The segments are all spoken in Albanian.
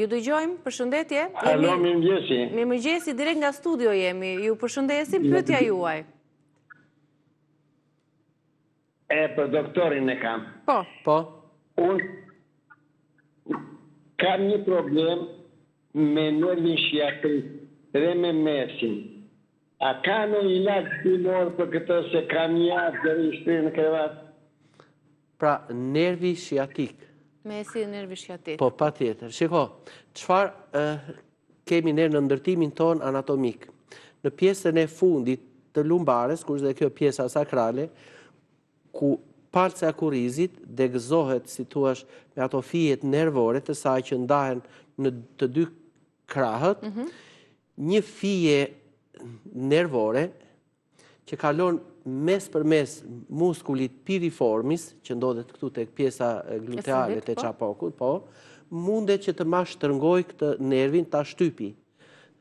ju dëgjojmë, përshëndetje. Alo, mirëmëngjesi. Mirëmëngjesi, direkt nga studio jemi. Ju përshëndesim, pyetja juaj. Për doktorin e kam. Po. Unë kam një problem me nervin shiatrik dhe me mesin. A ka në ilaç timor për këtë se kam javë dhe i shtirë në krevat? Pra, nervi shiatik. Mesi dhe nervi shiatik. Po, pa tjetër. Shiko, qëfar kemi ne në ndërtimin ton anatomik? Në pjesën e fundit të lumbares, kur është dhe kjo pjesa sakrale, ku palce akurizit degëzohet, si thuash, me ato fijet nervore të saj që ndahen në të dy krahët, një fije nervore që kalon mes për mes muskulit piriformis, që ndodhet këtu tek pjesa gluteale të çapokut, mundet që të ma shtrëngoj këtë nervin ta shtypi.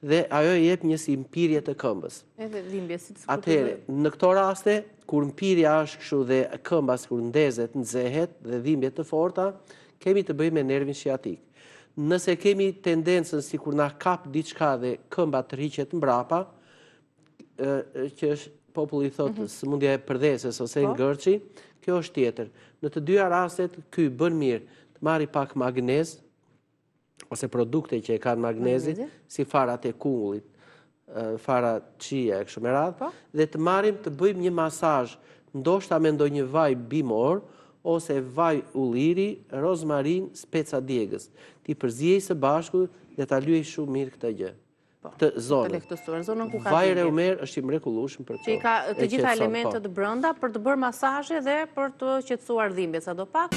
Dhe ajo jep një simpirje të këmbës. Edhe dhimbje, si të skutë. Atëherë, në këto raste, kur mpirja është kështu dhe këmbas kur ndezet, nxehet dhe dhimbje të forta, kemi të bëjmë me nervin shiatik. Nëse kemi tendencën si kur na kap diçka dhe këmba të rriqet mbrapa, që është populli thotë sëmundja e përdesës ose ngërçi, kjo është tjetër. Në të dyja rastet, ky bën mirë të marri pak magnez, ose produkte që e kanë magnezit, si farat e kungullit, fara qia e kështu me radhë, dhe të marrim të bëjmë një masazh, ndoshta me ndonjë vaj bimor, ose vaj ulliri, rozmarin, speca djegës. Ti përziej së bashku dhe ta lyej shumë mirë këtë gjë. Të zonën. Vaj reumer është i mrekullueshëm për këto. Që i ka të gjitha elementet brenda për të bërë masazhe dhe për të qetësuar dhimbjet, sadopak.